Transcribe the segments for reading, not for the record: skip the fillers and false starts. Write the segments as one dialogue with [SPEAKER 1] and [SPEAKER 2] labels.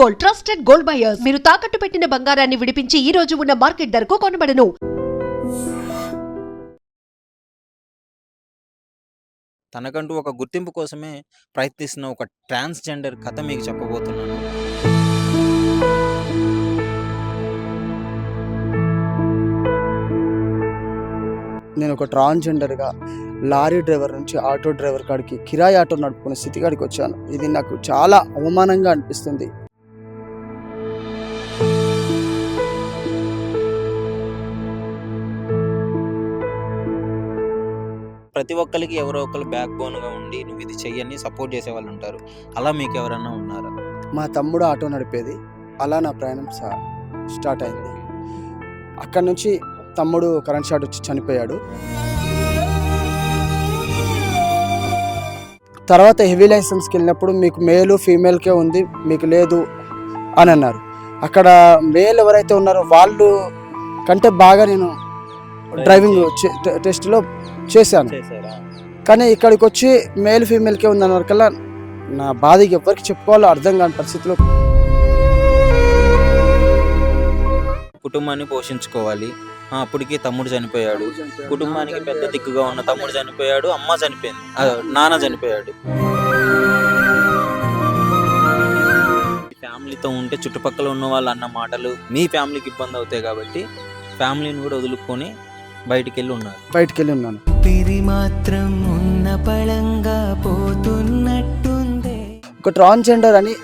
[SPEAKER 1] Gold, trusted gold buyers. మీరు తాకట్టు పెట్టిన బంగారాన్ని విడిపించి ఈ రోజు ఉన్న మార్కెట్ ధరకు కొనబడను.
[SPEAKER 2] తనకంటూ ఒక గుర్తింపు కోసమే ప్రయత్నిస్తున్న ఒక ట్రాన్స్‌జెండర్ కథ మీకు చెప్పబోతున్నాను.
[SPEAKER 3] నేను ఒక ట్రాన్స్‌జెండర్‌గా లారీ డ్రైవర్ నుంచి ఆటో డ్రైవర్ కాడికి కిరాయి ఆటో నడుపుకునే స్థితి కాడికి వచ్చాను. ఇది నాకు చాలా అవమానంగా అనిపిస్తుంది.
[SPEAKER 2] ప్రతి ఒక్కరికి ఎవరో ఒకళ్ళు బ్యాక్ బోన్‌గా ఉండి నువ్వు ఇది చెయ్యని సపోర్ట్ చేసేవాళ్ళు ఉంటారు. అలా మీకు ఎవరైనా ఉన్నారా?
[SPEAKER 3] మా తమ్ముడు ఆటో నడిపేది. అలా నా ప్రయాణం స్టార్ట్ అయింది. అక్కడి నుంచి తమ్ముడు కరెంట్ షాట్ వచ్చి చనిపోయాడు. తర్వాత హెవీ లైసెన్స్కి వెళ్ళినప్పుడు మీకు మేలు ఫీమేల్కే ఉంది, మీకు లేదు అని అన్నారు. అక్కడ మేల్ ఎవరైతే ఉన్నారో వాళ్ళు కంటే బాగా నేను డ్రైవింగ్ టెస్ట్లో చేశాను. కానీ ఇక్కడికి వచ్చి మేల్ ఫీమేల్కే ఉందన్న కల్లా నా బాధకి ఎవరికి చెప్పుకోవాలో అర్థం కాని పరిస్థితిలో.
[SPEAKER 2] కుటుంబాన్ని పోషించుకోవాలి. అప్పటికి తమ్ముడు చనిపోయాడు. కుటుంబానికి పెద్ద దిక్కుగా ఉన్న తమ్ముడు చనిపోయాడు. అమ్మ చనిపోయింది. నాన్న చనిపోయాడు. ఫ్యామిలీతో ఉంటే చుట్టుపక్కల ఉన్న వాళ్ళు అన్న మాటలు మీ ఫ్యామిలీకి ఇబ్బంది అవుతాయి కాబట్టి ఫ్యామిలీని కూడా వదులుకొని బయటికి వెళ్ళి ఉన్నాను.
[SPEAKER 4] మాత్రం ఉన్న పళంగా పోతున్నట్టుందే.
[SPEAKER 3] ఒక ట్రాన్స్‌జెండర్ అని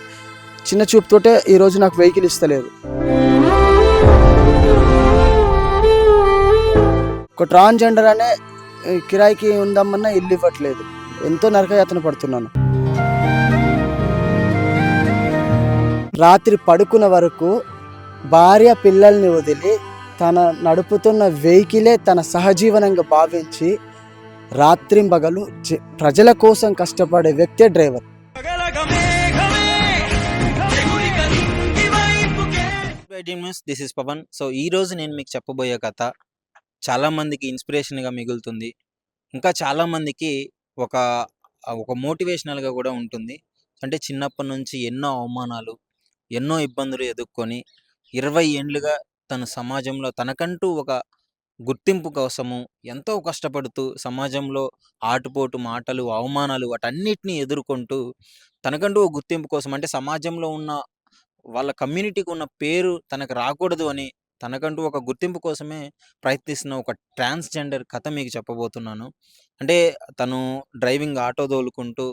[SPEAKER 3] చిన్న చూపుతోటే ఈరోజు నాకు వెహికల్ ఇస్తలేదు. ఒక ట్రాన్స్‌జెండర్ అనే కిరాయికి ఉందామన్నా ఇల్లు ఇవ్వట్లేదు. ఎంతో నరకయాతన పడుతున్నాను. రాత్రి పడుకున్న వరకు భార్య పిల్లల్ని వదిలి తన నడుపుతున్న వెహికలే తన సహజీవనంగా భావించి రాత్రింబగలు ప్రజల కోసం కష్టపడే వ్యక్తే driver.
[SPEAKER 2] This is Pavan. So ఈరోజు నేను మీకు చెప్పబోయే కథ చాలామందికి ఇన్స్పిరేషన్గా మిగులుతుంది. ఇంకా చాలామందికి ఒక మోటివేషనల్గా కూడా ఉంటుంది. అంటే చిన్నప్పటి నుంచి ఎన్నో అవమానాలు, ఎన్నో ఇబ్బందులు ఎదుర్కొని 20 ఏండ్లుగా తన సమాజంలో తనకంటూ ఒక గుర్తింపు కోసము ఎంతో కష్టపడుతూ సమాజంలో ఆటుపోటు మాటలు, అవమానాలు వాటన్నిటిని ఎదుర్కొంటూ తనకంటూ ఒక గుర్తింపు కోసం, అంటే సమాజంలో ఉన్న వాళ్ళ కమ్యూనిటీకి ఉన్న పేరు తనకు రాకూడదు అని తనకంటూ ఒక గుర్తింపు కోసమే ప్రయత్నిస్తున్న ఒక ట్రాన్స్‌జెండర్ కథ మీకు చెప్పబోతున్నాను. అంటే తను డ్రైవింగ్ ఆటో తోలుకుంటూ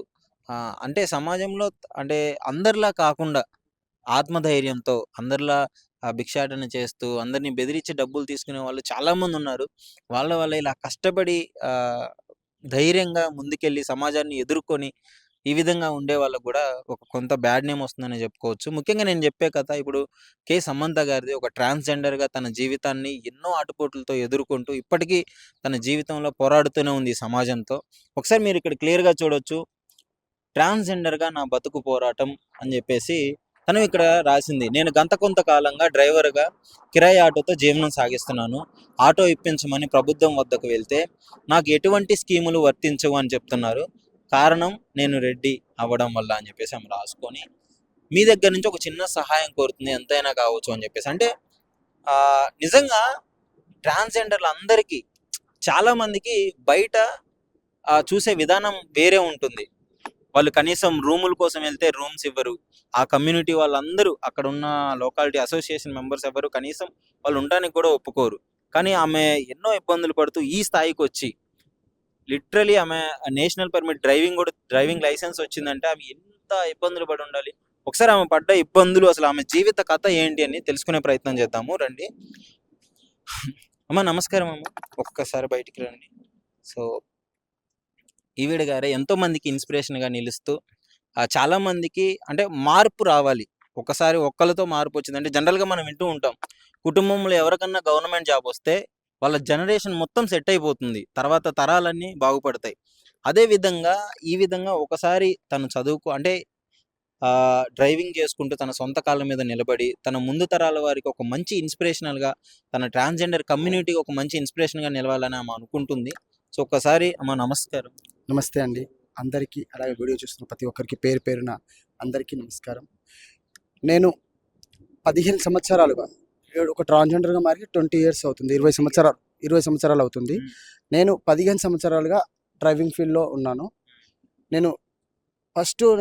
[SPEAKER 2] అంటే సమాజంలో అంటే అందరిలా కాకుండా ఆత్మధైర్యంతో అందరిలా భిక్షాటన చేస్తూ అందరిని బెదిరించి డబ్బులు తీసుకునే వాళ్ళు చాలామంది ఉన్నారు. వాళ్ళ ఇలా కష్టపడి ధైర్యంగా ముందుకెళ్ళి సమాజాన్ని ఎదుర్కొని ఈ విధంగా ఉండే వాళ్ళకు కూడా ఒక కొంత బ్యాడ్ నేమ్ వస్తుందని చెప్పుకోవచ్చు. ముఖ్యంగా నేను చెప్పే కథ ఇప్పుడు కే. సమంత గారిది. ఒక ట్రాన్స్‌జెండర్‌గా తన జీవితాన్ని ఎన్నో ఆటుపోట్లతో ఎదుర్కొంటూ ఇప్పటికీ తన జీవితంలో పోరాడుతూనే ఉంది ఈ సమాజంతో. ఒకసారి మీరు ఇక్కడ క్లియర్‌గా చూడొచ్చు. ట్రాన్స్‌జెండర్‌గా నా బతుకు పోరాటం అని చెప్పేసి తను ఇక్కడ రాసింది. నేను కొంతకాలంగా డ్రైవర్‌గా కిరాయి ఆటోతో జీవనం సాగిస్తున్నాను. ఆటో ఇప్పించమని ప్రభుత్వం వద్దకు వెళ్తే నాకు ఎటువంటి స్కీములు వర్తించవు అని చెప్తున్నారు. కారణం నేను రెడ్డి అవ్వడం వల్ల అని చెప్పేసి ఆమె రాసుకొని మీ దగ్గర నుంచి ఒక చిన్న సహాయం కోరుతుంది, ఎంతైనా కావచ్చు అని చెప్పేసి. అంటే నిజంగా ట్రాన్స్‌జెండర్లు అందరికీ చాలామందికి బయట చూసే విధానం వేరే ఉంటుంది. వాళ్ళు కనీసం రూముల కోసం వెళ్తే రూమ్స్ ఇవ్వరు. ఆ కమ్యూనిటీ వాళ్ళందరూ అక్కడ ఉన్న లోకాలిటీ అసోసియేషన్ మెంబర్స్ ఎవరు కనీసం వాళ్ళు ఉండడానికి కూడా ఒప్పుకోరు. కానీ ఆమె ఎన్నో ఇబ్బందులు పడుతూ ఈ స్థాయికి వచ్చి లిటరలీ ఆమె నేషనల్ పర్మిట్ డ్రైవింగ్ లైసెన్స్ వచ్చిందంటే ఆమె ఎంత ఇబ్బందులు పడి ఉండాలి. ఒకసారి ఆమె పడ్డ ఇబ్బందులు, అసలు ఆమె జీవిత కథ ఏంటి అని తెలుసుకునే ప్రయత్నం చేద్దాము. రండి అమ్మ. నమస్కారం అమ్మ. ఒక్కసారి బయటికి రండి. సో ఈవిడ గారే ఎంతో మందికి ఇన్స్పిరేషన్గా నిలుస్తూ చాలామందికి అంటే మార్పు రావాలి. ఒకసారి ఒక్కరితో మార్పు వచ్చిందంటే జనరల్గా మనం వింటూ ఉంటాం, కుటుంబంలో ఎవరికన్నా గవర్నమెంట్ జాబ్ వస్తే వాళ్ళ జనరేషన్ మొత్తం సెట్ అయిపోతుంది, తర్వాత తరాలన్నీ బాగుపడతాయి. అదేవిధంగా ఈ విధంగా ఒకసారి తను అంటే డ్రైవింగ్ చేసుకుంటూ తన సొంత కాళ్ళ మీద నిలబడి తన ముందు తరాల వారికి ఒక మంచి ఇన్స్పిరేషనల్గా, తన ట్రాన్స్‌జెండర్ కమ్యూనిటీకి ఒక మంచి ఇన్స్పిరేషన్గా నిలవాలని ఆమె అనుకుంటుంది. సో ఒక్కసారి అమ్మ నమస్కారం.
[SPEAKER 3] నమస్తే అండి అందరికీ. అలాగే వీడియో చూస్తున్న ప్రతి ఒక్కరికి పేరు పేరున అందరికీ నమస్కారం. నేను 15 సంవత్సరాలుగా ఒక ట్రాన్స్జెండర్గా మారి 20 ఇయర్స్ అవుతుంది, 20 సంవత్సరాలు అవుతుంది. నేను 15 సంవత్సరాలుగా డ్రైవింగ్ ఫీల్డ్లో ఉన్నాను. నేను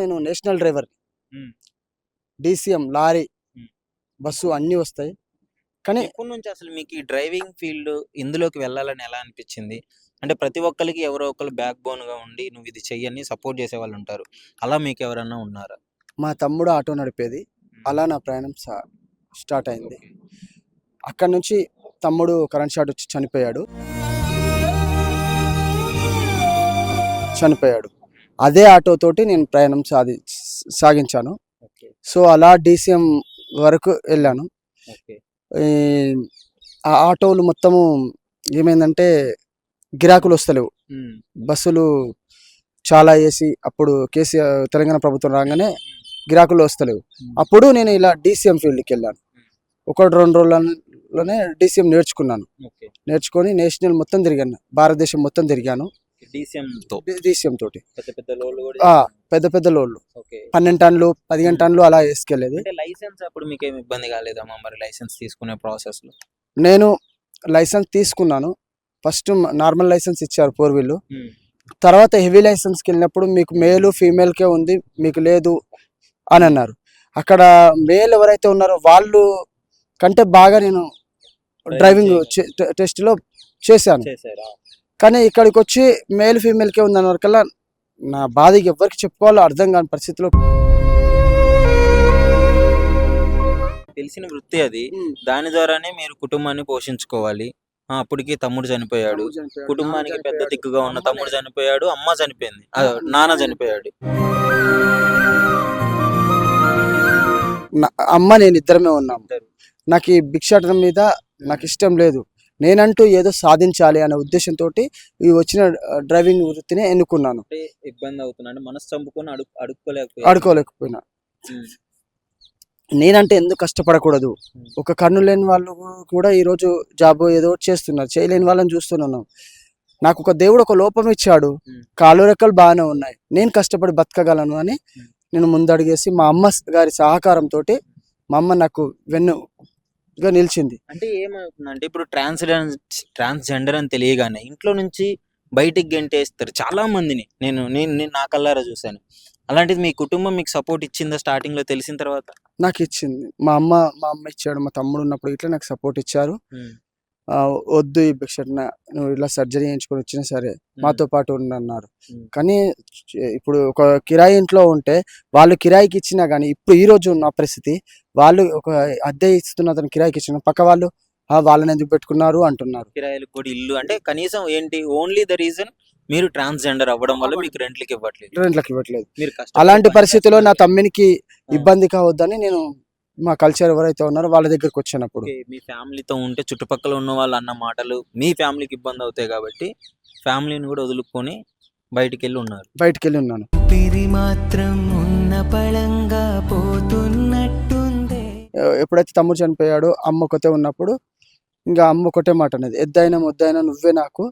[SPEAKER 3] నేను national driver, DCM, lorry, bus అన్నీ వస్తాయి. కానీ
[SPEAKER 2] ఎప్పటి నుంచి అసలు మీకు ఈ డ్రైవింగ్ ఫీల్డ్ ఇందులోకి వెళ్ళాలని ఎలా అనిపించింది? అంటే ప్రతి ఒక్కరికి ఎవరో ఒకరు బ్యాక్ బోన్గా ఉండి నువ్వు ఇది చెయ్యని సపోర్ట్ చేసే వాళ్ళు ఉంటారు. అలా మీకు ఎవరన్నా ఉన్నారా?
[SPEAKER 3] మా తమ్ముడు ఆటో నడిపేది, అలా నా ప్రయాణం స్టార్ట్ అయింది. అక్కడ నుంచి తమ్ముడు కరెంట్ షాట్ వచ్చి చనిపోయాడు. అదే ఆటోతోటి నేను ప్రయాణం సాగించాను. సో అలా DCM వరకు వెళ్ళాను. ఆ ఆటోలు మొత్తము ఏమైందంటే గిరాకులు వస్తలేవు, బస్సులు చాలా వేసి అప్పుడు కేసీఆర్ తెలంగాణ ప్రభుత్వం రాగానే గిరాకులు వస్తలేవు. అప్పుడు నేను ఇలా DCM ఫీల్డ్కి వెళ్ళాను. 1-2 రోజుల్లోనే DCM నేర్చుకొని నేషనల్ మొత్తం తిరిగాను, భారతదేశం మొత్తం తిరిగాను. DCM తోటి పెద్ద పెద్ద లోడ్లు 12 టన్నులు 15 టన్నులు అలా వేసుకెళ్ళేది.
[SPEAKER 2] లైసెన్స్ అప్పుడు మీకు ఏమి ఇబ్బంది కాలేదమ్మా మరి లైసెన్స్ తీసుకునే ప్రాసెస్ లో?
[SPEAKER 3] నేను లైసెన్స్ తీసుకున్నాను. ఫస్ట్ నార్మల్ లైసెన్స్ ఇచ్చారు 4 వీల్. తర్వాత హెవీ లైసెన్స్కి వెళ్ళినప్పుడు మీకు మేలు ఫీమేల్కే ఉంది, మీకు లేదు అని అన్నారు. అక్కడ మేల్ ఎవరైతే ఉన్నారో వాళ్ళు కంటే బాగా నేను డ్రైవింగ్ టెస్ట్లో చేశాను. కానీ ఇక్కడికి వచ్చి మేల్ ఫీమేల్కే ఉంది అన్న వరకల్లా నా బాధకి ఎవరికి చెప్పుకోవాలో అర్థం కాని పరిస్థితిలో.
[SPEAKER 2] తెలిసిన వృత్తి అది, దాని ద్వారానే మీరు కుటుంబాన్ని పోషించుకోవాలి. అప్పటికి తమ్ముడు చనిపోయాడు, కుటుంబానికి పెద్ద దిక్కుగా ఉన్న తమ్ముడు చనిపోయాడు, అమ్మ చనిపోయింది, నాన్న చనిపోయాడు.
[SPEAKER 3] అమ్మ నేను ఇద్దరమే ఉన్నాం. నాకు ఈ భిక్షాటన మీద నాకు ఇష్టం లేదు. నేనంటూ ఏదో సాధించాలి అనే ఉద్దేశంతో ఈ వచ్చిన డ్రైవింగ్ వృత్తిని ఎన్నుకున్నాను.
[SPEAKER 2] ఇబ్బంది అవుతున్నాను, మనసు చంపుకొని
[SPEAKER 3] అడుకోలేకపోయినా. నేనంటే ఎందుకు కష్టపడకూడదు? ఒక కన్ను లేని వాళ్ళు కూడా ఈరోజు జాబ్ ఏదో చేస్తున్నారు, చేయలేని వాళ్ళని చూస్తున్నాను. నాకు ఒక దేవుడు ఒక లోపం ఇచ్చాడు, కాలు రెక్కలు బాగానే ఉన్నాయి, నేను కష్టపడి బతకగలను అని నేను ముందడిగేసి మా అమ్మ గారి సహకారంతో మా అమ్మ నాకు వెన్నుగా నిలిచింది.
[SPEAKER 2] అంటే ఏమవుతుందంటే ఇప్పుడు ట్రాన్స్జెండర్ అని తెలియగానే ఇంట్లో నుంచి బయటికి గెంటేస్తారు చాలా మందిని. నేను నా కల్లారా చూశాను. అలాంటిది మీ కుటుంబం మీకు సపోర్ట్ ఇచ్చిందా స్టార్టింగ్ లో తెలిసిన తర్వాత?
[SPEAKER 3] నాకు ఇచ్చింది. మా అమ్మ ఇచ్చాడు, మా తమ్ముడు ఉన్నప్పుడు ఇట్లా నాకు సపోర్ట్ ఇచ్చారు. వద్దు ఈ భిక్షటన, నువ్వు ఇలా సర్జరీ చేయించుకొని వచ్చినా సరే మాతో పాటు ఉండన్నారు. కానీ ఇప్పుడు ఒక కిరాయి ఇంట్లో ఉంటే వాళ్ళు కిరాయికి ఇచ్చినా కానీ ఇప్పుడు ఈ రోజు ఉన్న పరిస్థితి, వాళ్ళు ఒక అద్దె ఇస్తున్న అతను కిరాయికి ఇచ్చిన పక్క వాళ్ళు వాళ్ళని ఎందుకు పెట్టుకున్నారు అంటున్నారు.
[SPEAKER 2] కిరాయిలకు కూడా ఇల్లు అంటే కనీసం ఏంటి, ఓన్లీ ద రీజన్ మీరు ట్రాన్స్జెండర్ అవ్వడం వల్ల మీకు రెంట్లకి ఇవ్వట్లేదు. అలాంటి పరిస్థితిలో నా తమ్మినికి ఇబ్బంది కావద్దని నేను మా కల్చర్ ఎవరైతే ఉన్నారో వాళ్ళ దగ్గరకు వచ్చినప్పుడు, మీ ఫ్యామిలీతో ఉంటే చుట్టుపక్కల ఉన్న వాళ్ళు అన్న మాటలు మీ ఫ్యామిలీకి ఇబ్బంది అవుతాయి కాబట్టి ఫ్యామిలీని కూడా వదులుకొని బయటికి వెళ్ళి ఉన్నాను.
[SPEAKER 4] మాత్రం ఉన్న పళంగా పోతున్నట్టుందే.
[SPEAKER 3] ఎప్పుడైతే తమ్ముడు చనిపోయాడో అమ్మ ఒకతే ఉన్నప్పుడు ఇంకా అమ్మ ఒకటే మాట అనేది, ఎద్దైనా ముద్దైనా నువ్వే నాకు,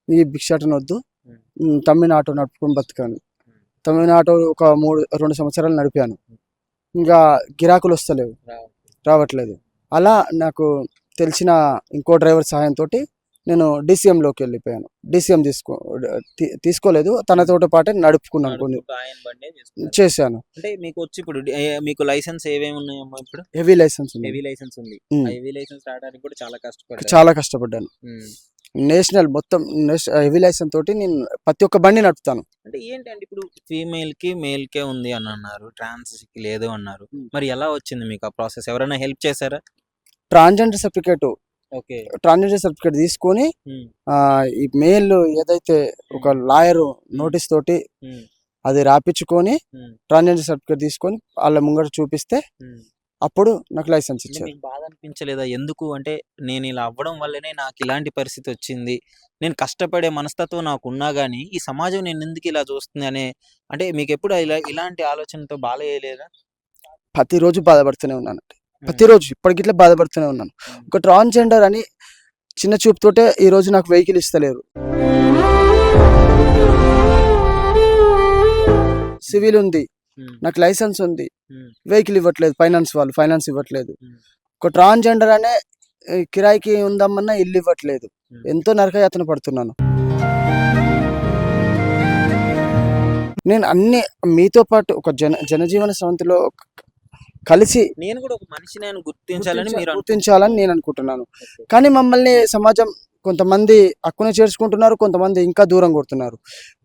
[SPEAKER 3] నీ భిక్షాటన వద్దు, తమ్మిన ఆటో నడుపుకొని బతికాను. తమ్మిన ఆటో ఒక 2 సంవత్సరాలు నడిపాను. ఇంకా గిరాకులు రావట్లేదు. అలా నాకు తెలిసిన ఇంకో డ్రైవర్ సహాయంతో నేను DCMలోకి వెళ్ళిపోయాను. DCM తీసుకోలేదు, తనతో పాటే నడుపుకున్నాను, కొన్ని చేశాను.
[SPEAKER 2] అంటే మీకు వచ్చి ఇప్పుడు మీకు లైసెన్స్ ఏమేమి ఉన్నాయమ్మా? ఇప్పుడు
[SPEAKER 3] హెవీ లైసెన్స్ ఉంది.
[SPEAKER 2] హెవీ లైసెన్స్ రావడానికి కూడా
[SPEAKER 3] చాలా కష్టపడ్డాను. నేషనల్ మొత్తం హెవీ లైసెన్స్ తోటి నేను ప్రతి ఒక్క బండి నడుపుతాను.
[SPEAKER 2] అంటే ఏంటంటే ఇప్పుడు ఫీమేల్ కి మేల్ కే ఉంది అని అన్నారు, ట్రాన్స్ కి లేదు అన్నారు. మరి ఎలా వచ్చింది మీకు ఆ ప్రాసెస్? ఎవరైనా హెల్ప్ చేశారా?
[SPEAKER 3] ట్రాన్స్జెండర్ సర్టిఫికేట్ తీసుకొని ఈ మేల్ ఏదైతే ఒక లాయర్ నోటీస్ తోటి అది రాపించుకొని ట్రాన్స్జెండర్ సర్టిఫికేట్ తీసుకొని వాళ్ళ ముంగట చూపిస్తే అప్పుడు నాకు లైసెన్స్ ఇచ్చారు.
[SPEAKER 2] బాధ అనిపించలేదా? ఎందుకు అంటే నేను ఇలా అవ్వడం వల్లనే నాకు ఇలాంటి పరిస్థితి వచ్చింది, నేను కష్టపడే మనస్తత్వం నాకు ఉన్నా గానీ ఈ సమాజం నేను ఎందుకు ఇలా చూస్తుంది అనే, అంటే మీకు ఎప్పుడు ఇలాంటి ఆలోచనతో బాధలేదా?
[SPEAKER 3] ప్రతిరోజు బాధపడుతూనే ఉన్నానండి, ప్రతిరోజు ఇప్పటికిట్లా బాధపడుతూనే ఉన్నాను. ఒక ట్రాన్స్జెండర్ అని చిన్న చూపుతోటే ఈ రోజు నాకు వెహికల్ ఇస్తలేరు. సివిల్ ఉంది, నాకు లైసెన్స్ ఉంది,
[SPEAKER 2] ఉమ్,
[SPEAKER 3] వెహికల్ ఇవ్వట్లేదు, ఫైనాన్స్ ఇవ్వట్లేదు.
[SPEAKER 2] ఉమ్,
[SPEAKER 3] ఒక ట్రాన్స్జెండర్ అనే కిరాయికి ఉందామన్నా ఇల్లు ఇవ్వట్లేదు.
[SPEAKER 2] ఉమ్.
[SPEAKER 3] ఎంతో నరకయాతన పడుతున్నాను. నేను అన్ని మీతో పాటు ఒక జనజీవన స్రవంతిలో కలిసి
[SPEAKER 2] నేను కూడా ఒక మనిషిని ఆయన గుర్తించాలని మీరు
[SPEAKER 3] గుర్తించాలని నేను అనుకుంటున్నాను.
[SPEAKER 2] అనుకుంటున్నారు.
[SPEAKER 3] కానీ మమ్మల్ని సమాజం కొంతమంది హక్కున చేర్చుకుంటున్నారు, కొంతమంది ఇంకా దూరం కొడుతున్నారు.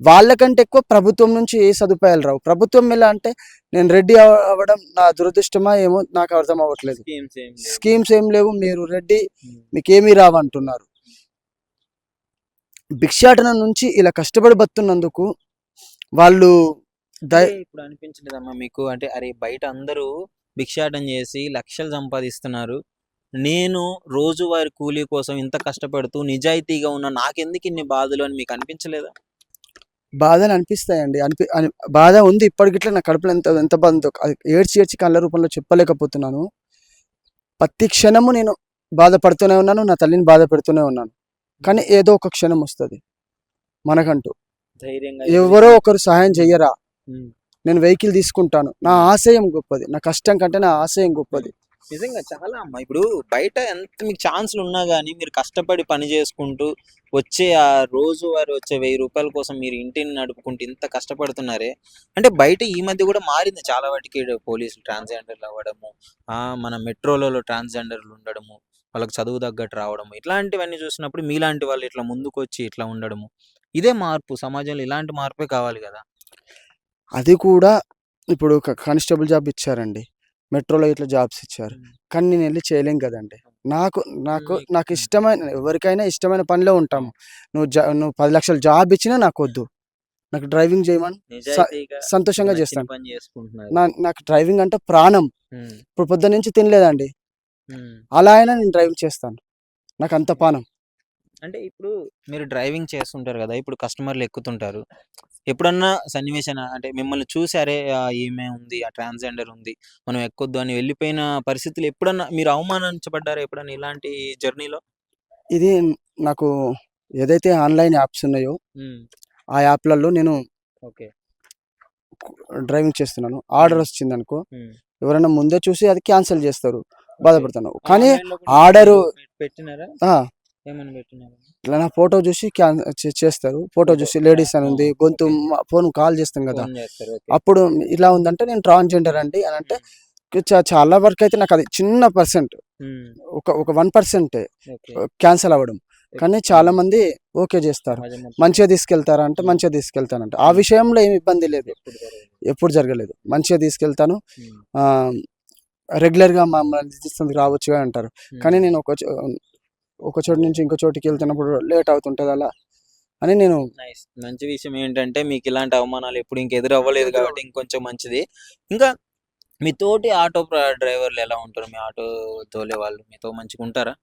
[SPEAKER 3] వాళ్ళకంటే ఎక్కువ ప్రభుత్వం నుంచి ఏ సదుపాయాలు రావు. ప్రభుత్వం ఎలా అంటే నేను రెడ్డి అవ్వడం నా దురదృష్టమా ఏమో నాకు అర్థం అవ్వట్లేదు.
[SPEAKER 2] స్కీమ్స్ ఏం లేవు.
[SPEAKER 3] స్కీమ్స్ ఏం లేవు, మీరు రెడ్డి
[SPEAKER 2] ఉమ్,
[SPEAKER 3] మీకేమీ రావంటున్నారు. భిక్షాటన నుంచి ఇలా కష్టపడి బతున్నందుకు వాళ్ళు
[SPEAKER 2] అంటే ఇప్పుడు అనిపించలేదమ్మా మీకు, అంటే అరే బయట అందరూ భిక్షాటన చేసి లక్షలు సంపాదిస్తున్నారు, నేను రోజువారి కూలీ కోసం ఇంత కష్టపడుతూ నిజాయితీగా ఉన్న నాకెందుకు ఇన్ని బాధలు అని మీకు అనిపించలేదా?
[SPEAKER 3] బాధలు అనిపిస్తాయండి. బాధ ఉంది ఇప్పటికిట్లా. నా కడుపులో ఎంత ఎంత బాధ ఉందో అది ఏడ్చి కళ్ళ రూపంలో చెప్పలేకపోతున్నాను. ప్రతి క్షణము నేను బాధపడుతూనే ఉన్నాను, నా తల్లిని బాధ పెడుతూనే ఉన్నాను. కానీ ఏదో ఒక క్షణం వస్తుంది మనకంటూ.
[SPEAKER 2] ధైర్యంగా
[SPEAKER 3] ఎవరో ఒకరు సహాయం చెయ్యరా,
[SPEAKER 2] ఉమ్,
[SPEAKER 3] నేను వెహికల్ తీసుకుంటాను. నా ఆశయం గొప్పది, నా కష్టం కంటే నా ఆశయం గొప్పది.
[SPEAKER 2] నిజంగా చాలా అమ్మా. ఇప్పుడు బయట ఎంత మీకు ఛాన్సులు ఉన్నా కానీ మీరు కష్టపడి పని చేసుకుంటూ వచ్చే ఆ రోజువారి వచ్చే 1000 రూపాయల కోసం మీరు ఇంటిని నడుపుకుంటూ ఇంత కష్టపడుతున్నారే, అంటే బయట ఈ మధ్య కూడా మారింది చాలా వాటికి. పోలీసులు ట్రాన్స్జెండర్లు అవ్వడము, మన మెట్రోలలో ట్రాన్స్జెండర్లు ఉండడము, వాళ్ళకి చదువు తగ్గట్టు రావడము, ఇట్లాంటివన్నీ చూసినప్పుడు మీలాంటి వాళ్ళు ఇట్లా ముందుకు వచ్చి ఇట్లా ఉండడము, ఇదే మార్పు. సమాజంలో ఇలాంటి మార్పే కావాలి కదా.
[SPEAKER 3] అది కూడా ఇప్పుడు కానిస్టేబుల్ జాబ్ ఇచ్చారండి, మెట్రోలో ఇట్లా జాబ్స్ ఇచ్చారు. కానీ నేను వెళ్ళి చేయలేం కదండి. నాకు నాకు నాకు ఇష్టమైన, ఎవరికైనా ఇష్టమైన పనిలో ఉంటాము. నువ్వు 10 లక్షల జాబ్ ఇచ్చినా నాకు వద్దు. నాకు డ్రైవింగ్ చేయమని
[SPEAKER 2] నిజాయితీగా
[SPEAKER 3] సంతోషంగా
[SPEAKER 2] నచ్చిన
[SPEAKER 3] చేస్తాను.
[SPEAKER 2] పని చేసుకుంటున్నారు.
[SPEAKER 3] నాకు డ్రైవింగ్ అంటే ప్రాణం.
[SPEAKER 2] ఉమ్,
[SPEAKER 3] ఇప్పుడు పొద్దున్న నుంచి తినలేదండి,
[SPEAKER 2] ఉమ్.
[SPEAKER 3] అలా అయినా నేను డ్రైవింగ్ చేస్తాను. నాకు అంత పానం.
[SPEAKER 2] అంటే ఇప్పుడు మీరు డ్రైవింగ్ చేస్తుంటారు కదా, ఇప్పుడు కస్టమర్లు ఎక్కుతుంటారు. ఎప్పుడన్నా సన్నివేశం అంటే మిమ్మల్ని చూసారే ఈమె ఉంది, ఆ ట్రాన్స్జెండర్ ఉంది, మనం ఎక్కొద్దు అని వెళ్ళిపోయిన పరిస్థితులు ఎప్పుడన్నా మీరు అవమానించబడ్డారా ఎప్పుడన్నా ఇలాంటి జర్నీలో?
[SPEAKER 3] ఇది నాకు ఏదైతే ఆన్లైన్ యాప్స్ ఉన్నాయో ఆ యాప్లలో నేను
[SPEAKER 2] ఓకే.
[SPEAKER 3] డ్రైవింగ్ చేస్తున్నాను. ఆర్డర్ వచ్చింది అనుకో, ఎవరైనా ముందే చూసి అది క్యాన్సిల్ చేస్తారు, బాధపడతాను.
[SPEAKER 2] ఆ
[SPEAKER 3] కానీ
[SPEAKER 2] ఆన్లైన్‌లో కూడా
[SPEAKER 3] ఆర్డరు
[SPEAKER 2] మీరు పెట్టినారా?
[SPEAKER 3] ఆ,
[SPEAKER 2] ఏమని పెట్టినారు?
[SPEAKER 3] ఇట్లా నా ఫోటో చూసి చేస్తారు. Photo
[SPEAKER 2] photo.
[SPEAKER 3] చూసి లేడీస్ అని ఉంది,
[SPEAKER 2] ఆ,
[SPEAKER 3] గొంతు
[SPEAKER 2] ఓకే.
[SPEAKER 3] ఫోన్ కాల్ చేస్తాం కదా,
[SPEAKER 2] ఫోన్ చేస్తారు. ఓకే.
[SPEAKER 3] అప్పుడు ఇలా ఉందంటే నేను ట్రాన్స్జెండర్ అండి అని అంటే చాలా వరకు అయితే నాకు అది చిన్న పర్సెంట్,
[SPEAKER 2] ఉమ్,
[SPEAKER 3] ఒక 1%
[SPEAKER 2] ఓకే.
[SPEAKER 3] క్యాన్సిల్ అవ్వడం. కానీ చాలా మంది ఓకే చేస్తారు.
[SPEAKER 2] సమాజం మొత్తం
[SPEAKER 3] మంచిగా తీసుకెళ్తారా అంటే మంచిగా తీసుకెళ్తానంట. ఆ విషయంలో ఏమి ఇబ్బంది లేదు,
[SPEAKER 2] ఎప్పుడు జరగదు.
[SPEAKER 3] ఎప్పుడు జరగలేదు. మంచిగా తీసుకెళ్తాను.
[SPEAKER 2] ఉమ్,
[SPEAKER 3] ఆ, రెగ్యులర్గా మమ్మల్ని తీసుకొని రావచ్చుగా అంటారు. కానీ నేను ఒక చోటు నుంచి ఇంకో చోటుకి వెళ్తున్నప్పుడు లేట్ అవుతుంటుంది అలా అని నేను.
[SPEAKER 2] నైస్. మంచి విషయం ఏంటంటే మీకు ఇలాంటి అవమానాలు ఎప్పుడు ఇంక ఎదురు అవ్వలేదు కాబట్టి ఇంకొంచెం మంచిది. ఇంకా మీ తోటి ఆటో డ్రైవర్లు ఎలా ఉంటారు? మీ ఆటో తోలే వాళ్ళు మీతో మంచిగా ఉంటారా?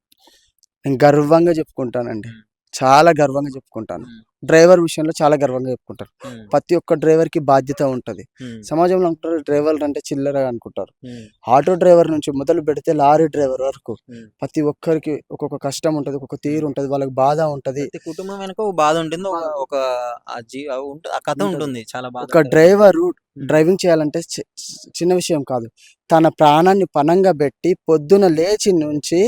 [SPEAKER 3] నేను గర్వంగా చెప్పుకుంటానండి,
[SPEAKER 2] ఉమ్,
[SPEAKER 3] చాలా గర్వంగా చెప్పుకుంటాను.
[SPEAKER 2] ఉమ్,
[SPEAKER 3] డ్రైవర్ విషయంలో చాలా గర్వంగా చెప్పుకుంటాను.
[SPEAKER 2] ఉమ్,
[SPEAKER 3] ప్రతి ఒక్క డ్రైవర్కి బాధ్యత ఉంటుంది.
[SPEAKER 2] ఉమ్,
[SPEAKER 3] సమాజంలో ఉంటారు డ్రైవర్లు అంటే చిల్లరగా అనుకుంటారు.
[SPEAKER 2] ఉమ్,
[SPEAKER 3] ఆటో డ్రైవర్ నుంచి మొదలు పెడితే లారీ డ్రైవర్ వరకు
[SPEAKER 2] ఉమ్.
[SPEAKER 3] ప్రతి ఒక్కరికి ఒక్కొక్క కష్టం ఉంటుంది, ఒక్కొక్క తీరు ఉంటుంది, వాళ్ళకి బాధ ఉంటుంది.
[SPEAKER 2] ప్రతి కుటుంబం వెనక ఒక బాధ ఉంటుంది, ఒక ఒక ఆ కథ ఉంటుంది చాలా బాధ.
[SPEAKER 3] ఒక డ్రైవరు డ్రైవింగ్ చేయాలంటే చిన్న విషయం కాదు. తన ప్రాణాన్ని పణంగా పెట్టి పొద్దున లేచి నుంచి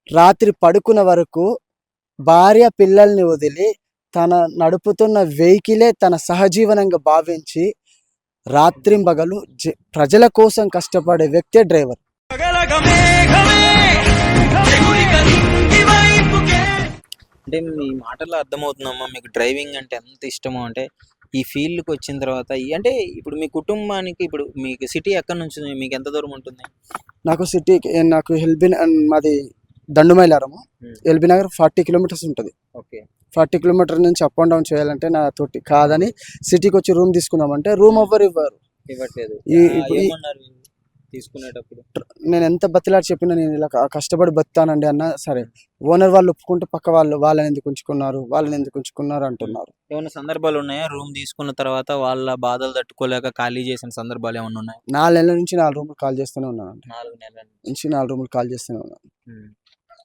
[SPEAKER 3] రాత్రి పడుకున్న వరకు భార్య పిల్లల్ని వదిలి తన నడుపుతున్న వెహికలే తన సహజీవనంగా భావించి రాత్రింబగలు ప్రజల కోసం కష్టపడే వ్యక్తే డ్రైవర్.
[SPEAKER 2] అంటే మీ మాటల్లో అర్థమవుతుందమ్మా మీకు డ్రైవింగ్ అంటే ఎంత ఇష్టమో. అంటే ఈ ఫీల్డ్కి వచ్చిన తర్వాత అంటే ఇప్పుడు మీ కుటుంబానికి ఇప్పుడు మీకు సిటీ ఎక్కడి నుంచి ఉంది? మీకు ఎంత దూరం ఉంటుంది?
[SPEAKER 3] నాకు సిటీకి నాకు మాది దండుమైలారము, ఎల్బీ నగర్ 40 కిలోమీటర్స్ ఉంటుంది.
[SPEAKER 2] ఓకే.
[SPEAKER 3] 40 కిలోమీటర్ నుంచి అప్ అండ్ డౌన్ చేయాలంటే నా తోటి కాదని సిటీకి వచ్చి రూమ్ తీసుకుందామంటే రూమ్ ఎవ్వరు ఇవ్వరు.
[SPEAKER 2] ఇవ్వట్లేదు.
[SPEAKER 3] ఇప్పుడు
[SPEAKER 2] ఏమన్నారు తీసుకునేటప్పుడు?
[SPEAKER 3] నేను ఎంత బతిలాడి చెప్పినా నేను ఇలా కష్టపడి బతానండి అన్న సరే, ఓనర్ వాళ్ళు ఒప్పుకుంటే పక్క వాళ్ళని ఎందుకు ఉంచుకున్నారు అంటున్నారు.
[SPEAKER 2] ఏమైనా సందర్భాలు ఉన్నాయా రూమ్ తీసుకున్న తర్వాత వాళ్ళ బాధలు తట్టుకోలేక ఖాళీ చేసిన సందర్భాలు ఏమైనా ఉన్నాయా?
[SPEAKER 3] 4 నెలల నుంచి 4 రూములు కాల్ చేస్తూనే ఉన్నానండి.
[SPEAKER 2] 4 నెలల
[SPEAKER 3] నుంచి 4 రూములు కాల్ చేస్తూనే ఉన్నాను.
[SPEAKER 2] ఉమ్.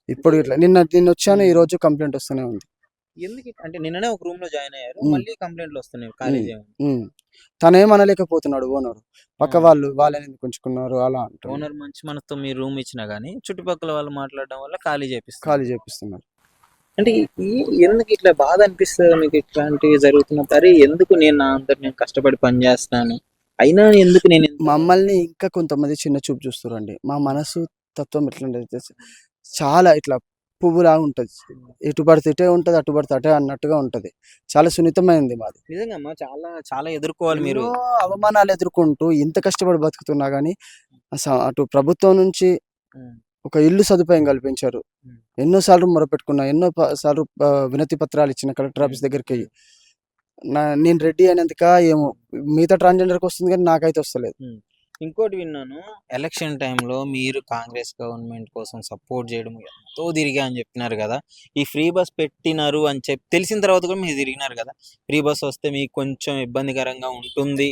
[SPEAKER 3] ఇప్పుడు ఇట్లా నిన్న వచ్చాను, ఈ రోజు కంప్లైంట్ వస్తూనే ఉంది.
[SPEAKER 2] ఎందుకు అంటే నిన్ననే ఒక రూమ్ లో జాయిన్ అయ్యారు,
[SPEAKER 3] ఉమ్.
[SPEAKER 2] మళ్ళీ కంప్లైంట్లు వస్తున్నాయి కాలేజ్
[SPEAKER 3] ఉమ్. తనేమనలేకపోతున్నాడు ఓనరు, పక్క
[SPEAKER 2] ఆ.
[SPEAKER 3] వాళ్ళని ఎందుకు ఉంచుకున్నారు అలా అంటున్నారు,
[SPEAKER 2] ఓనర్ మంచి మనసుతో మీరు రూమ్ ఇచ్చినా గానీ చుట్టుపక్కల వాళ్ళు మాట్లాడడం వల్ల ఖాళీ చేపిస్తారు.
[SPEAKER 3] ఖాళీ చేపిస్తున్నారు.
[SPEAKER 2] అంటే ఎందుకు ఇట్లా బాధ అనిపిస్తుంది మీకు ఇట్లాంటివి జరుగుతున్నప్పుడు? అరే ఎందుకు నేను నా అంతా నేను కష్టపడి పని చేస్తాను, అయినా ఎందుకు నేను
[SPEAKER 3] మమ్మల్ని ఇంకా కొంతమంది చిన్న చూపు చూస్తారండి. మా మనసు తత్వం ఎట్లుంటది చాలా ఇట్లా పువ్వులా ఉంటది, ఎటు పడితే ఇటే ఉంటది, అటు పడితే అటే అన్నట్టుగా ఉంటది. చాలా సున్నితమైనది మాది.
[SPEAKER 2] నిజంగా అమ్మా చాలా చాలా ఎదుర్కోవాలి మీరు.
[SPEAKER 3] ఎన్నో అవమానాలు ఎదుర్కొంటూ ఇంత కష్టపడి బతుకుతున్నా గానీ అటు ప్రభుత్వం నుంచి
[SPEAKER 2] ఉమ్,
[SPEAKER 3] ఒక ఇల్లు సదుపాయం కల్పించారు.
[SPEAKER 2] ఉమ్,
[SPEAKER 3] ఎన్నోసార్లు మొరపెట్టుకున్నా, సార్లు వినతి పత్రాలు ఇచ్చిన కలెక్టర్ ఆఫీస్ దగ్గరికి. నేను రెడ్డి అయినందుక ఏమో మిగతా ట్రాన్స్జెండర్కి వస్తుంది కానీ నాకైతే వస్తలేదు.
[SPEAKER 2] ఇంకోటి విన్నాను, ఎలక్షన్ టైంలో మీరు కాంగ్రెస్ గవర్నమెంట్ కోసం సపోర్ట్ చేయడం ఎంతో తిరిగా అని చెప్పినారు కదా. ఈ ఫ్రీ బస్ పెట్టినారు అని చెప్పి తెలిసిన తర్వాత కూడా మీరు తిరిగినారు కదా. ఫ్రీ బస్ వస్తే మీకు కొంచెం ఇబ్బందికరంగా ఉంటుంది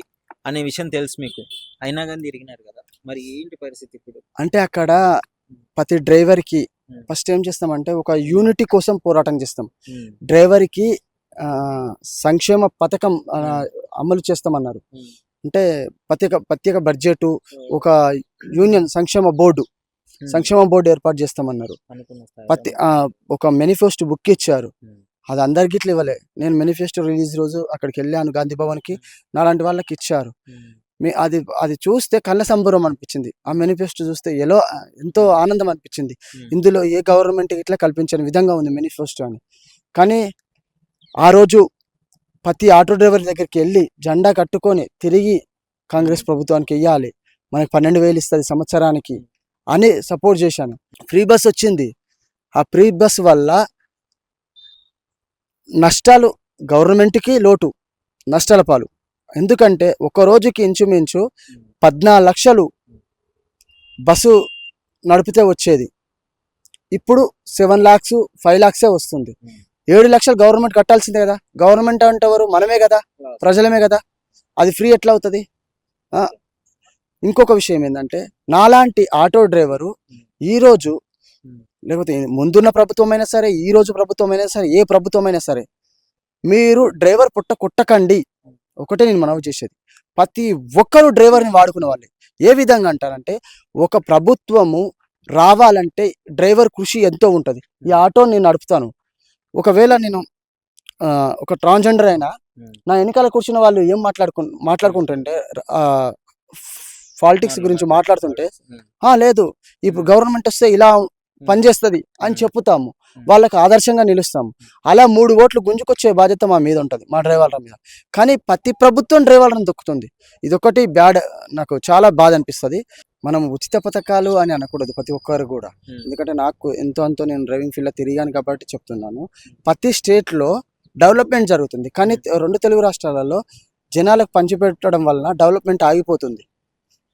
[SPEAKER 2] అనే విషయం తెలుసు మీకు, అయినా కానీ తిరిగినారు కదా. మరి ఏంటి పరిస్థితి ఇప్పుడు?
[SPEAKER 3] అంటే అక్కడ ప్రతి డ్రైవర్కి
[SPEAKER 2] ఉమ్,
[SPEAKER 3] ఫస్ట్ ఏం చేస్తామంటే ఒక యూనిటీ కోసం పోరాటం చేస్తాం.
[SPEAKER 2] ఉమ్,
[SPEAKER 3] డ్రైవర్కి సంక్షేమ పథకం అమలు చేస్తామన్నారు.
[SPEAKER 2] ఉమ్,
[SPEAKER 3] అంటే ప్రత్యేక బడ్జెట్, ఒక యూనియన్ సంక్షేమ బోర్డు ఏర్పాటు చేస్తామన్నారు.
[SPEAKER 2] అనుకున్న స్థాయిలో.
[SPEAKER 3] ఒక మేనిఫెస్టో బుక్ ఇచ్చారు.
[SPEAKER 2] ఉమ్,
[SPEAKER 3] అది అందరికి ఇట్లా ఇవ్వలే. నేను మేనిఫెస్టో రిలీజ్ రోజు అక్కడికి వెళ్ళాను గాంధీ భవన్కి, నాలాంటి వాళ్ళకి ఇచ్చారు.
[SPEAKER 2] ఉమ్,
[SPEAKER 3] అది చూస్తే కళ్ళ సంబరం అనిపించింది. ఆ మేనిఫెస్టో చూస్తే ఎంతో ఆనందం అనిపించింది.
[SPEAKER 2] ఉమ్,
[SPEAKER 3] ఇందులో ఏ గవర్నమెంట్ ఇట్లా కల్పించని విధంగా ఉంది మేనిఫెస్టో అని. కానీ ఆ రోజు ప్రతి ఆటో డ్రైవర్ దగ్గరికి వెళ్ళి జెండా కట్టుకొని తిరిగి కాంగ్రెస్ ప్రభుత్వానికి వెయ్యాలి, మనకి 12,000 ఇస్తుంది సంవత్సరానికి అని సపోర్ట్ చేశాను. ఫ్రీ బస్ వచ్చింది. ఆ ఫ్రీ బస్ వల్ల నష్టాలు గవర్నమెంట్కి, లోటు నష్టాల పాలు. ఎందుకంటే ఒక రోజుకి ఇంచుమించు 14 లక్షలు బస్సు నడిపితే వచ్చేది, ఇప్పుడు 7 lakhs 5 lakhs వస్తుంది. 7 లక్షలు గవర్నమెంట్ కట్టాల్సిందే కదా. గవర్నమెంట్ అంటే ఎవరు? మనమే కదా, ప్రజలమే కదా. అది ఫ్రీ ఎట్లా అవుతుంది? ఇంకొక విషయం ఏంటంటే, నాలాంటి ఆటో డ్రైవరు ఈరోజు లేకపోతే ముందున్న ప్రభుత్వం అయినా సరే, ఈ రోజు ప్రభుత్వం అయినా సరే, ఏ ప్రభుత్వం అయినా సరే, మీరు డ్రైవర్ పుట్ట కొట్టకండి. ఒకటే నేను మనవి చేసేది, ప్రతి ఒక్కరు డ్రైవర్ని వాడుకునే వాళ్ళే. ఏ విధంగా అంటారంటే, ఒక ప్రభుత్వము రావాలంటే డ్రైవర్ కృషి ఎంతో ఉంటుంది. ఈ ఆటో నేను నడుపుతాను, ఒకవేళ నేను ఒక ట్రాన్స్జెండర్ అయినా నా వెనకాల కూర్చున్న వాళ్ళు ఏం మాట్లాడుకుంటుంటే పాలిటిక్స్ గురించి మాట్లాడుతుంటే, లేదు ఇప్పుడు గవర్నమెంట్ వస్తే ఇలా పనిచేస్తుంది అని చెప్తాము, వాళ్ళకి ఆదర్శంగా నిలుస్తాము. అలా 3 ఓట్లు గుంజుకొచ్చే బాధ్యత మా మీద ఉంటుంది, మా డ్రైవర్ల మీద. కానీ ప్రతి ప్రభుత్వం డ్రైవర్లను దొక్కుతుంది. ఇదొకటి బ్యాడ్, నాకు చాలా బాధ అనిపిస్తుంది. మనం ఉచిత పథకాలు అని అనకూడదు ప్రతి ఒక్కరు కూడా, ఎందుకంటే నాకు ఎంతో అంతో నేను డ్రైవింగ్ ఫీల్డ్లో తిరిగాను కాబట్టి చెప్తున్నాను. ప్రతి స్టేట్లో డెవలప్మెంట్ జరుగుతుంది, కానీ 2 తెలుగు రాష్ట్రాలలో జనాలకు పంచిపెట్టడం వలన డెవలప్మెంట్ ఆగిపోతుంది.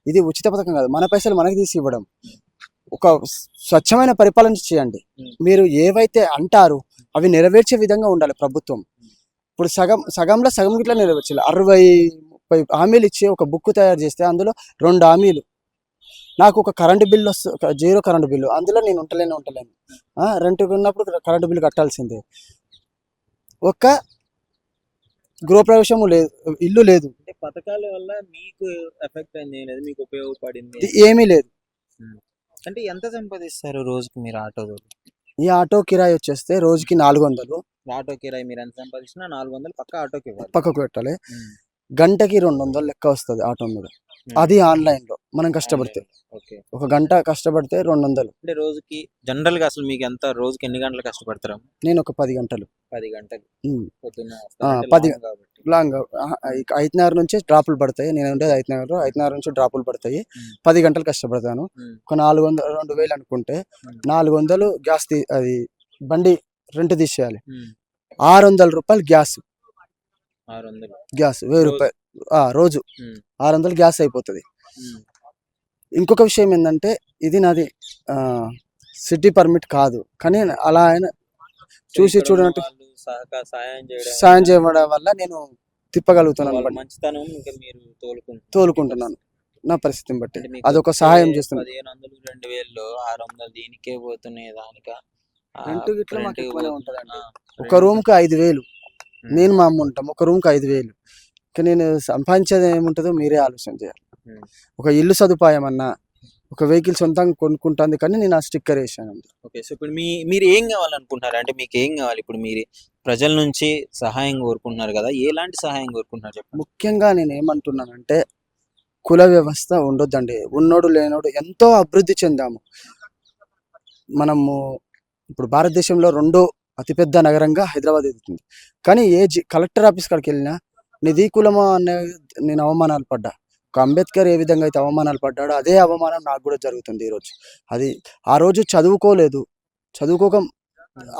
[SPEAKER 3] ఇది ఉచిత పథకం కాదు, మన పైసలు మనకి తీసి ఇవ్వడం. ఒక స్వచ్ఛమైన పరిపాలన చేయండి. మీరు ఏవైతే అంటారో అవి నెరవేర్చే విధంగా ఉండాలి ప్రభుత్వం. ఇప్పుడు సగంలో సగం గిట్లా నెరవేర్చాలి. 60-30 హామీలు ఇచ్చి ఒక బుక్ తయారు చేస్తే అందులో 2 హామీలు. నాకు ఒక కరెంటు బిల్లు వస్తుంది, 0 కరెంటు బిల్లు, అందులో నేను ఉండలేను. రెంట్కి ఉన్నప్పుడు కరెంటు బిల్లు కట్టాల్సిందే. ఒక గృహప్రవేశము లేదు, ఇల్లు లేదు.
[SPEAKER 2] పథకాల వల్ల మీకు ఎఫెక్ట్ అయింది లేదు, మీకు ఉపయోగపడింది
[SPEAKER 3] ఏమీ లేదు.
[SPEAKER 2] అంటే ఎంత సంపాదిస్తారు రోజుకి మీరు ఆటోలో?
[SPEAKER 3] ఈ ఆటో కిరాయి వచ్చేస్తే రోజుకి 400.
[SPEAKER 2] ఆటో కిరాయి మీరు ఎంత సంపాదించినా 400 పక్క ఆటోకి ఇవ్వాలి,
[SPEAKER 3] పక్కకు పెట్టాలి. గంటకి 200 లెక్క వస్తుంది ఆటో మీద. అది ఆన్లైన్లో మనం కష్టపడితే, ఒక గంట కష్టపడితే 200.
[SPEAKER 2] అంటే రోజుకి జనరల్ గా అసలు మీకు ఎంత, రోజుకి ఎన్ని గంటలు కష్టపడతారు?
[SPEAKER 3] నేను ఒక 10 గంటలు.
[SPEAKER 2] 10 గంటలు పొద్దున్న
[SPEAKER 3] 10 లాంగ్. ఐదున్నర నుంచి డ్రాపులు పడతాయి. నేను ఉండేది ఐదున్నర నుంచి డ్రాపులు పడతాయి. 10 గంటలు కష్టపడతాను. ఒక 2,000 అనుకుంటే 400 గ్యాస్, అది బండి రెంట్ తీసేయాలి. 600 రూపాయలు గ్యాస్. 1000 రూపాయలు రోజు 600 గ్యాస్ అయిపోతుంది. ఇంకొక విషయం ఏంటంటే, ఇది నాది సిటీ పర్మిట్ కాదు, కానీ అలా ఆయన చూసి చూడనట్టు సాయం చేయడం వల్ల నేను తిప్పగలుగుతున్నాను, తోలుకుంటున్నాను నా పరిస్థితిని బట్టి. అదొక సహాయం చేస్తుంది.
[SPEAKER 2] 1500 2000 600 దీనికే పోతున్నాయి. దానిక
[SPEAKER 3] రెంట్ గిట్ల మాకు
[SPEAKER 2] రెంట్
[SPEAKER 3] ఎక్కువనే ఉంటుందండి.
[SPEAKER 2] ఆ,
[SPEAKER 3] ఒక
[SPEAKER 2] రెంట్.
[SPEAKER 3] రూమ్కి 5,000
[SPEAKER 2] ఉమ్,
[SPEAKER 3] నేను మా అమ్మ ఉంటాం. ఒక రూమ్కి 5,000. ఇంకా నేను సంపాదించేది ఏముంటుందో మీరే ఆలోచన చేయాలి.
[SPEAKER 2] ఉమ్.
[SPEAKER 3] ఒక ఇల్లు సదుపాయం అన్నా, ఒక వెహికల్ సొంతంగా కొనుక్కుంటుంది కానీ నేను ఆ స్టిక్కర్ వేసాను.
[SPEAKER 2] ఓకే. సో ఇప్పుడు మీరు ఏం కావాలనుకుంటున్నారు? అంటే మీకు ఏం కావాలి? ఇప్పుడు మీరు ప్రజల నుంచి సహాయం కోరుకుంటున్నారు కదా, ఎలాంటి సహాయం కోరుకుంటున్నారు చెప్పండి?
[SPEAKER 3] ముఖ్యంగా నేను ఏమంటున్నానంటే కుల వ్యవస్థ ఉండొద్దండి. ఉన్నోడు లేనోడు ఎంతో అభివృద్ధి చెందాము మనము. ఇప్పుడు భారతదేశంలో రెండో అతిపెద్ద నగరంగా హైదరాబాద్ ఎదుగుతుంది. కానీ కలెక్టర్ ఆఫీస్ కాడికి వెళ్ళినా నిధి కులమా అనే నేను అవమానాలు పడ్డా. ఒక అంబేద్కర్ ఏ విధంగా అయితే అవమానాలు పడ్డాడో అదే అవమానం నాకు కూడా జరుగుతుంది ఈరోజు. అది ఆ రోజు చదువుకోక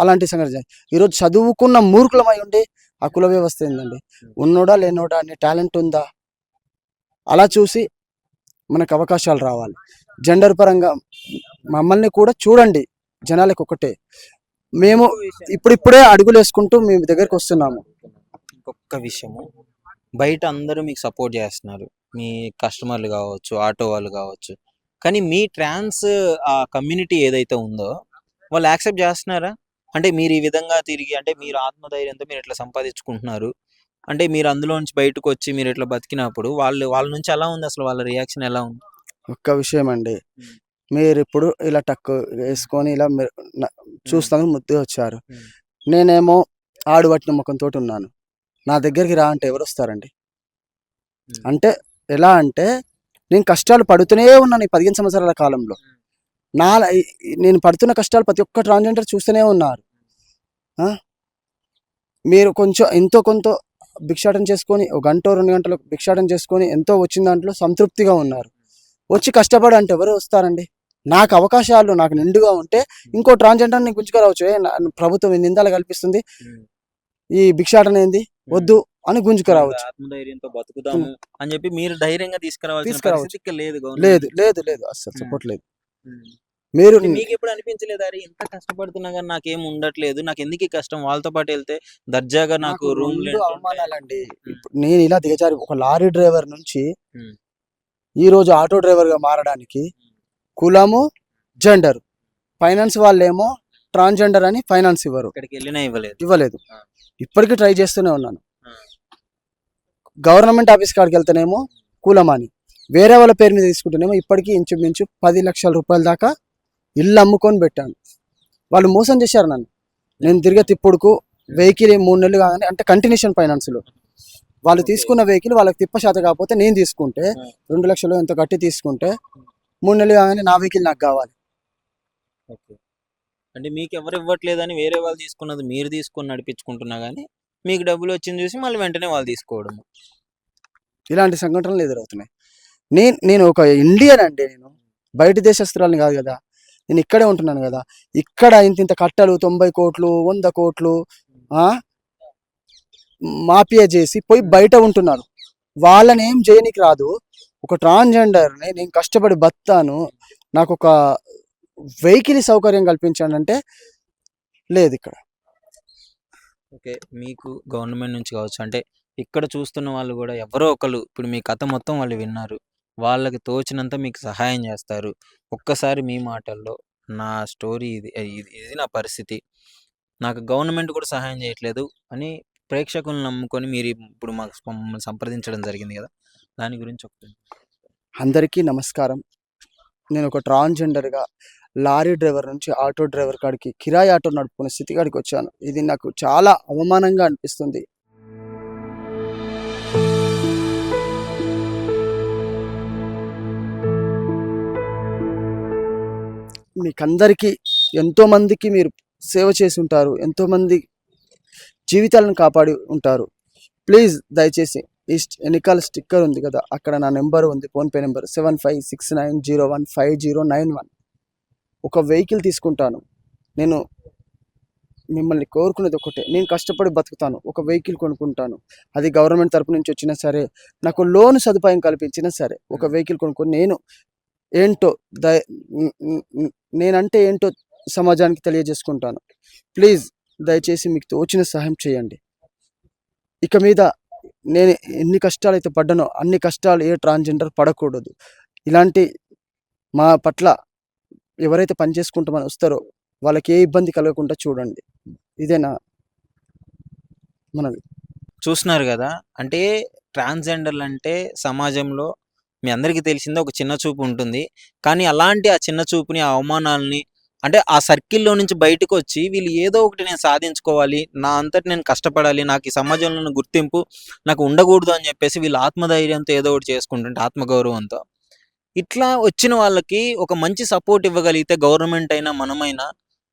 [SPEAKER 3] అలాంటి సంగతి జరిగింది. ఈరోజు చదువుకున్న మూర్ఖులమై ఉండి ఆ కుల వ్యవస్థ ఏందండి? ఉన్నోడా లేనోడా అనే టాలెంట్ ఉందా? అలా చూసి మనకు అవకాశాలు రావాలి. జెండర్ పరంగా మమ్మల్ని కూడా చూడండి. జనాలకు ఒకటే. మేము ఇప్పుడిప్పుడే అడుగులు వేసుకుంటూ మీ దగ్గరికి వస్తున్నాము.
[SPEAKER 2] ఇంకొక విషయము, బయట అందరూ మీకు సపోర్ట్ చేస్తున్నారు, మీ కస్టమర్లు కావచ్చు, ఆటో వాళ్ళు కావచ్చు. కానీ మీ ట్రాన్స్ ఆ కమ్యూనిటీ ఏదైతే ఉందో వాళ్ళు యాక్సెప్ట్ చేస్తున్నారా? అంటే మీరు ఈ విధంగా తిరిగి, అంటే మీరు ఆత్మధైర్యంతో మీరు ఇట్లా సంపాదించుకుంటున్నారు, అంటే మీరు అందులో నుంచి బయటకు వచ్చి మీరు ఇట్లా బతికినప్పుడు వాళ్ళ నుంచి ఎలా ఉంది, అసలు వాళ్ళ రియాక్షన్ ఎలా ఉంది?
[SPEAKER 3] ఒక్క విషయం అండి, మీరు ఇప్పుడు ఇలా టక్కు వేసుకొని ఇలా చూస్తాను ముద్దు వచ్చారు. నేనేమో ఆడు పట్టిన ముఖంతో ఉన్నాను. నా దగ్గరికి రా అంటే ఎవరు వస్తారండి? అంటే ఎలా అంటే నేను కష్టాలు పడుతూనే ఉన్నాను ఈ 15 సంవత్సరాల కాలంలో. నేను పడుతున్న కష్టాలు ప్రతి ఒక్క ట్రాన్స్జెండర్ చూస్తూనే ఉన్నారు. మీరు కొంచెం ఎంతో కొంత భిక్షాటన చేసుకొని 1 గంట 2 గంటలు భిక్షాటన చేసుకొని ఎంతో వచ్చిన దాంట్లో సంతృప్తిగా ఉన్నారు. వచ్చి కష్టపడి అంటే ఎవరు వస్తారండి? నాకు అవకాశాలు నాకు నిండుగా ఉంటే ఇంకో ట్రాన్స్జెండర్ని గుంజుకురావచ్చు. ప్రభుత్వం నిందాలు కల్పిస్తుంది, ఈ భిక్షాటన ఏంది వద్దు అని గుంజుకురావచ్చు.
[SPEAKER 2] ఆత్మధైర్యంతో బతుకుదాము అని చెప్పి మీరు ధైర్యంగా తీసుకురావాల్సిన పరిస్థితి లేదు.
[SPEAKER 3] లేదు లేదు లేదు, అస్సలు సపోర్ట్ లేదు. మీరు
[SPEAKER 2] మీకు ఎప్పుడు అనిపించలేదు, అరే ఇంత కష్టపడుతున్నా కానీ నాకేం ఉండట్లేదు, నాకు ఎందుకు ఈ కష్టం, వాళ్ళతో పాటు వెళ్తే దర్జాగా నాకు రూమ్
[SPEAKER 3] అవమానాలండి. నేను ఇలా దిగజారి ఒక లారీ డ్రైవర్ నుంచి ఈ రోజు ఆటో డ్రైవర్ గా మారడానికి కులము జెండర్, ఫైనాన్స్ వాళ్ళేమో ట్రాన్స్జెండర్ అని ఫైనాన్స్ ఇవ్వరు,
[SPEAKER 2] ఇక్కడికి వెళ్ళినా
[SPEAKER 3] ఇవ్వలేదు. ఇప్పటికీ ట్రై చేస్తూనే ఉన్నాను. గవర్నమెంట్ ఆఫీస్ కాడికి వెళ్తేనేమో కులమని, వేరే వాళ్ళ పేరు మీద తీసుకుంటేనేమో ఇప్పటికీ ఇంచుమించు 10 లక్షల రూపాయల దాకా ఇల్లు అమ్ముకొని పెట్టాను. వాళ్ళు మోసం చేశారు నన్ను. నేను తిరిగే తిప్పుడుకు వెహికల్ 3 నెలలు కాగానే, అంటే కంటిన్యూషన్ ఫైనాన్స్లో వాళ్ళు తీసుకున్న వెహికల్ వాళ్ళకి తిప్ప శాతం కాకపోతే నేను తీసుకుంటే 2 లక్షలు ఎంతో కట్టి తీసుకుంటే 3 నెలలు కాగానే నా వెహికల్ నాకు కావాలి.
[SPEAKER 2] అంటే మీకు ఎవరు ఇవ్వట్లేదని వేరే వాళ్ళు తీసుకున్నది మీరు తీసుకొని నడిపించుకుంటున్నా కానీ మీకు డబ్బులు వచ్చింది చూసి మళ్ళీ వెంటనే వాళ్ళు తీసుకోవడం,
[SPEAKER 3] ఇలాంటి సంఘటనలు ఎదురవుతున్నాయి. నేను ఒక ఇండియన్ అండి, నేను బయట దేశస్తురాలని కాదు కదా, నేను ఇక్కడే ఉంటున్నాను కదా. ఇక్కడ ఇంత కట్టలు 90 కోట్లు 100 కోట్లు మాఫియా చేసి పోయి బయట ఉంటున్నారు. వాళ్ళని ఏం చేయనికి రాదు. ఒక ట్రాన్స్జెండర్ని నేను కష్టపడి బతాను, నాకు ఒక వెహికల్ సౌకర్యం కల్పించానంటే లేదు ఇక్కడ.
[SPEAKER 2] ఓకే, మీకు గవర్నమెంట్ నుంచి కావచ్చు, అంటే ఇక్కడ చూస్తున్న వాళ్ళు కూడా ఎవరో ఒకరు ఇప్పుడు మీ కథ మొత్తం వాళ్ళు విన్నారు, వాళ్ళకి తోచినంత మీకు సహాయం చేస్తారు. ఒక్కసారి మీ మాటల్లో నా స్టోరీ ఇది నా పరిస్థితి, నాకు గవర్నమెంట్ కూడా సహాయం చేయట్లేదు అని ప్రేక్షకులను నమ్ముకొని మీరు ఇప్పుడు మమ్మల్ని సంప్రదించడం జరిగింది కదా, దాని గురించి ఒకటి.
[SPEAKER 3] అందరికీ నమస్కారం. నేను ఒక ట్రాన్స్జెండర్గా లారీ డ్రైవర్ నుంచి ఆటో డ్రైవర్ కాడికి కిరాయి ఆటో నడుపుకునే స్థితి కాడికి వచ్చాను. ఇది నాకు చాలా అవమానంగా అనిపిస్తుంది. మీకందరికీ ఎంతోమందికి మీరు సేవ చేసి ఉంటారు, ఎంతోమంది జీవితాలను కాపాడి ఉంటారు. ప్లీజ్ దయచేసి ఈ ఎన్నికల స్టిక్కర్ ఉంది కదా, అక్కడ నా నెంబర్ ఉంది, ఫోన్పే నెంబర్ 7569015091. ఒక వెహికల్ తీసుకుంటాను. నేను మిమ్మల్ని కోరుకునేది ఒకటే, నేను కష్టపడి బతుకుతాను, ఒక వెహికల్ కొనుక్కుంటాను. అది గవర్నమెంట్ తరపు నుంచి వచ్చినా సరే, నాకు లోన్ సదుపాయం కల్పించినా సరే ఒక వెహికల్ కొనుక్కొని నేనంటే ఏంటో సమాజానికి తెలియజేసుకుంటాను. ప్లీజ్ దయచేసి మీకు తోచిన సహాయం చేయండి. ఇక మీద నేను ఎన్ని కష్టాలు అయితే పడ్డానో అన్ని కష్టాలు ఏ ట్రాన్స్జెండర్ పడకూడదు. ఇలాంటి మా పట్ల ఎవరైతే పని చేసుకుంటామని వస్తారో వాళ్ళకి ఏ ఇబ్బంది కలగకుండా చూడండి. ఇదేనా మనది.
[SPEAKER 2] చూస్తున్నారు కదా, అంటే ట్రాన్స్జెండర్లు అంటే సమాజంలో మీ అందరికీ తెలిసిందే ఒక చిన్న చూపు ఉంటుంది. కానీ అలాంటి ఆ చిన్న చూపుని, ఆ అవమానాలని, అంటే ఆ సర్కిల్‌లో నుంచి బయటకు వచ్చి వీళ్ళు ఏదో ఒకటి నేను సాధించుకోవాలి, నా అంతట నేను కష్టపడాలి, నాకు ఈ సమాజంలో గుర్తింపు నాకు ఉండకూడదు అని చెప్పేసి వీళ్ళు ఆత్మధైర్యంతో ఏదో ఒకటి చేసుకుంటుంటే, ఆత్మగౌరవంతో ఇట్లా వచ్చిన వాళ్ళకి ఒక మంచి సపోర్ట్ ఇవ్వగలిగితే గవర్నమెంట్ అయినా, మనమైనా,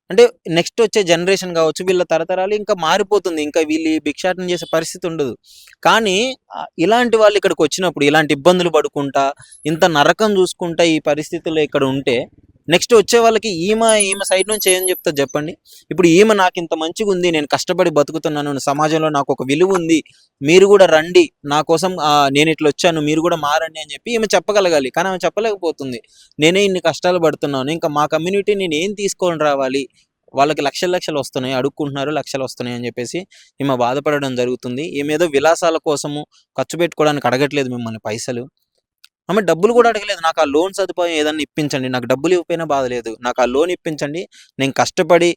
[SPEAKER 2] అంటే నెక్స్ట్ వచ్చే జనరేషన్ కావచ్చు, వీళ్ళ తరతరాలు ఇంకా మారిపోతుంది. ఇంకా వీళ్ళు ఈ భిక్షాటన చేసే పరిస్థితి ఉండదు. కానీ ఇలాంటి వాళ్ళు ఇక్కడికి వచ్చినప్పుడు ఇలాంటి ఇబ్బందులు పడుకుంటా, ఇంత నరకం చూసుకుంటా ఈ పరిస్థితుల్లో ఇక్కడ ఉంటే నెక్స్ట్ వచ్చే వాళ్ళకి ఈమె సైడ్ నుంచి ఏం చెప్తారు చెప్పండి. ఇప్పుడు ఈమె నాకు ఇంత మంచిగా ఉంది, నేను కష్టపడి బతుకుతున్నాను, సమాజంలో నాకు ఒక విలువ ఉంది, మీరు కూడా రండి నా కోసం, నేను ఇట్లా వచ్చాను, మీరు కూడా మారండి అని చెప్పి ఈమె చెప్పగలగాలి. కానీ ఆమె చెప్పలేకపోతుంది. నేనే ఇన్ని కష్టాలు పడుతున్నాను, ఇంకా మా కమ్యూనిటీ నేను ఏం తీసుకొని రావాలి, వాళ్ళకి లక్షలు వస్తున్నాయి, అడుక్కుంటున్నారు, లక్షలు వస్తున్నాయి అని చెప్పేసి ఈమె బాధపడడం జరుగుతుంది. ఈమె ఏదో విలాసాల కోసము ఖర్చు పెట్టుకోవడానికి అడగట్లేదు మిమ్మల్ని పైసలు. ఆమె డబ్బులు కూడా అడగలేదు. నాకు ఆ లోన్ సదుపాయం ఏదన్నా ఇప్పించండి, నాకు డబ్బులు ఇవ్వకపోయినా బాధ లేదు, నాకు ఆ లోన్ ఇప్పించండి, నేను కష్టపడి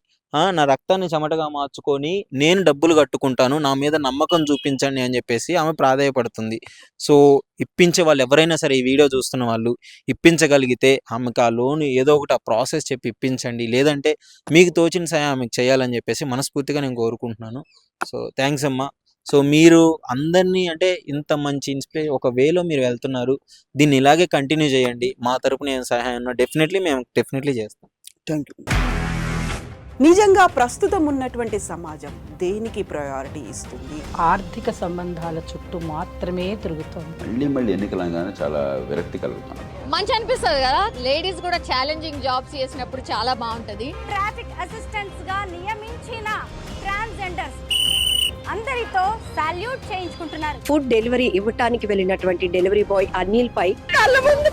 [SPEAKER 2] నా రక్తాన్ని చెమటగా మార్చుకొని నేను డబ్బులు కట్టుకుంటాను, నా మీద నమ్మకం చూపించండి అని చెప్పేసి ఆమె ప్రాధేయపడుతుంది. సో ఇప్పించే వాళ్ళు ఎవరైనా సరే, ఈ వీడియో చూస్తున్న వాళ్ళు ఇప్పించగలిగితే ఆమెకు ఆ లోన్ ఏదో ఒకటి ఆ ప్రాసెస్ చెప్పి ఇప్పించండి. లేదంటే మీకు తోచిన సాయం ఆమెకు చేయాలని చెప్పేసి మనస్ఫూర్తిగా నేను కోరుకుంటున్నాను. సో థ్యాంక్స్ అమ్మా. సో మీరు అందరినీ, అంటే ఇంత మంచి ఒక వేలో మీరు వెళ్తున్నారు, దీన్ని ఇలాగే కంటిన్యూ చేయండి. మా తరపున ఏం సహాయం మేము డెఫినెట్లీ చేస్తాం.
[SPEAKER 3] Thank you.
[SPEAKER 5] నిజంగా ప్రస్తుతం ఉన్నటువంటి సమాజం దేనికి ప్రయారిటీ ఇస్తుంది?
[SPEAKER 6] ఆర్థిక సంబంధాల చుట్టూ మాత్రమే తిరుగుతుంది.
[SPEAKER 7] మళ్ళీ ఎన్నికలంగానే చాలా విరక్తి కలుగుతాను.
[SPEAKER 8] మంచి అనిపిస్తుంది కదా, లేడీస్ కూడా ఛాలెంజింగ్ జాబ్స్ చేసినప్పుడు చాలా బాగుంటది.
[SPEAKER 9] ట్రాఫిక్ అసిస్టెంట్స్ గా నియమించిన ట్రాన్స్జెండర్స్ అందరితో సాల్యూట్ చేయించుకుంటున్నారు.
[SPEAKER 10] ఫుడ్ డెలివరీ ఇవ్వటానికి వెళ్ళినటువంటి డెలివరీ బాయ్ అనిల్ పై
[SPEAKER 5] కళ్ళ ముందు